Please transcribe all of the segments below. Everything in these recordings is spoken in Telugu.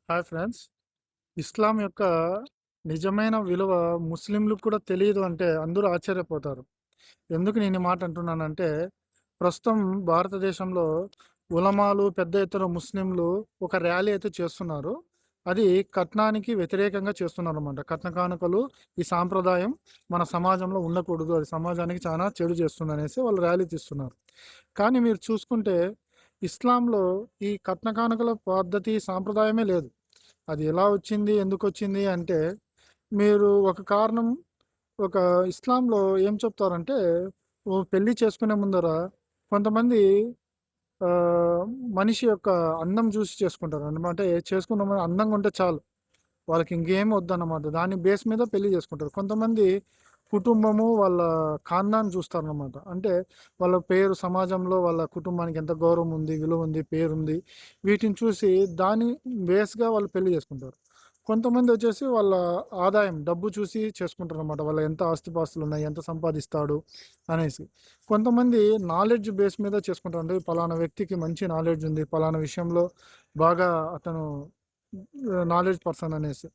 Hi friends. ఇస్లాం యొక్క నిజమైన విలువ ముస్లింలకు కూడా తెలియదు అంటే అందరూ ఆశ్చర్యపోతారు. ఎందుకు నేను ఈ మాట అంటున్నానంటే, ప్రస్తుతం భారతదేశంలో ఉలమాలు పెద్ద ఎత్తున ముస్లింలు ఒక ర్యాలీ అయితే చేస్తున్నారు. అది కట్నానికి వ్యతిరేకంగా చేస్తున్నారన్నమాట. కట్న కానుకలు ఈ సాంప్రదాయం మన సమాజంలో ఉండకూడదు. అది సమాజానికి చాలా చెడు చేస్తుందనేసి వాళ్ళు ర్యాలీ తీస్తున్నారు. కానీ మీరు చూసుకుంటే ఇస్లాంలో ఈ కట్న కానుకల పద్ధతి, సాంప్రదాయమే లేదు. అది ఎలా వచ్చింది? ఎందుకొచ్చింది? అంటే మీరు ఒక కారణం ఒక ఇస్లాంలో ఏం చెప్తారంటే, పెళ్లి చేసుకునే ముందర కొంతమంది మనిషి యొక్క అందం చూసి చేసుకుంటారు. అంటే చేసుకున్న అందంగా ఉంటే చాలు. వాళ్ళకి ఇంకేం వద్దన్నమాట. దాని బేస్ మీద పెళ్లి చేసుకుంటారు. కొంతమంది కుటుంబము, వాళ్ళ ఖాందాన్ చూస్తారనమాట. అంటే వాళ్ళ పేరు సమాజంలో వాళ్ళ కుటుంబానికి ఎంత గౌరవం ఉంది, విలువ ఉంది, పేరుంది. వీటిని చూసి దాని బేస్‌గా వాళ్ళు పెళ్లి చేసుకుంటారు. కొంతమంది వచ్చేసి వాళ్ళ ఆదాయం, డబ్బు చూసి చేసుకుంటారనమాట. వాళ్ళ ఎంత ఆస్తిపాస్తులున్నాయి, ఎంత సంపాదిస్తాడు అనేసి. కొంతమంది నాలెడ్జ్ బేస్ మీద చేసుకుంటారు. అంటే పలానా వ్యక్తికి మంచి నాలెడ్జ్ ఉంది. పలానా విషయంలో బాగా అతను నాలెడ్జ్ పర్సన్ అనేసి.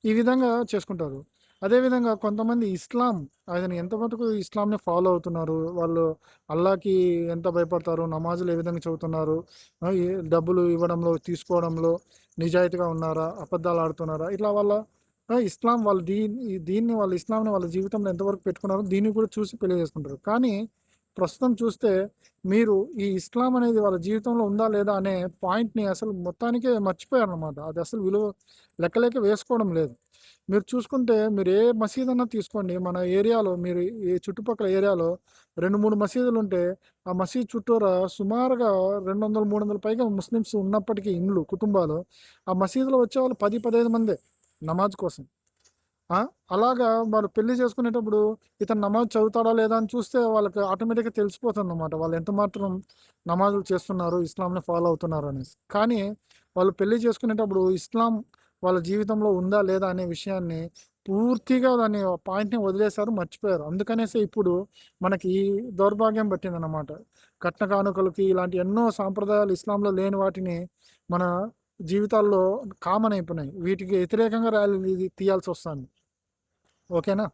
ఈ విధంగా చేసుకుంటారు. అదేవిధంగా కొంతమంది ఇస్లాం, ఆయన ఎంత మటుకు ఇస్లాంని ఫాలో అవుతున్నారు, వాళ్ళు అల్లాకి ఎంత భయపడతారు, నమాజులు ఏ విధంగా చదువుతున్నారు, ఈ డబ్బులు ఇవ్వడంలో, తీసుకోవడంలో నిజాయితీగా ఉన్నారా, అబద్ధాలు ఆడుతున్నారా, ఇట్లా వాళ్ళ ఇస్లాం వాళ్ళు దీన్ని వాళ్ళ ఇస్లాంని వాళ్ళ జీవితంలో ఎంతవరకు పెట్టుకున్నారో దీన్ని కూడా చూసి పెళ్లి చేసుకుంటారు. కానీ ప్రస్తుతం చూస్తే మీరు ఈ ఇస్లాం అనేది వాళ్ళ జీవితంలో ఉందా లేదా అనే పాయింట్‌ని అసలు మొత్తానికే మర్చిపోయారనమాట. అది అసలు విలువ లెక్కలేక వేసుకోవడం లేదు. మీరు చూసుకుంటే మీరు ఏ మసీదన్నా తీసుకోండి. మన ఏరియాలో మీరు ఈ చుట్టుపక్కల ఏరియాలో 2, 3 మసీదులుంటే ఆ మసీద్ చుట్టూరా సుమారుగా 200, 300 పైగా ముస్లిమ్స్ ఉన్నప్పటికీ ఇండ్లు, కుటుంబాలు ఆ మసీదులో వచ్చేవాళ్ళు 10, 15 మందే నమాజ్ కోసం. ఆ! అలాగా వాళ్ళు పెళ్లి చేసుకునేటప్పుడు ఇతను నమాజ్ చదువుతాడా లేదా అని చూస్తే వాళ్ళకి ఆటోమేటిక్‌గా తెలిసిపోతుందన్నమాట. వాళ్ళు ఎంత మాత్రం నమాజులు చేస్తున్నారు, ఇస్లాంని ఫాలో అవుతున్నారు అనేసి. కానీ వాళ్ళు పెళ్లి చేసుకునేటప్పుడు ఇస్లాం వాళ్ళ జీవితంలో ఉందా లేదా అనే విషయాన్ని పూర్తిగా దాన్ని పాయింట్‌ని వదిలేసారు, మర్చిపోయారు. అందుకనేసే ఇప్పుడు మనకి ఈ దౌర్భాగ్యం పట్టిందన్నమాట. కట్న కానుకలకి ఇలాంటి ఎన్నో సాంప్రదాయాలు ఇస్లాంలో లేని వాటిని మన జీవితాల్లో కామన్ అయిపోయినాయి. వీటికి వ్యతిరేకంగా ర్యాలీలు తీయాల్సొస్తాంది. ఓకేనా?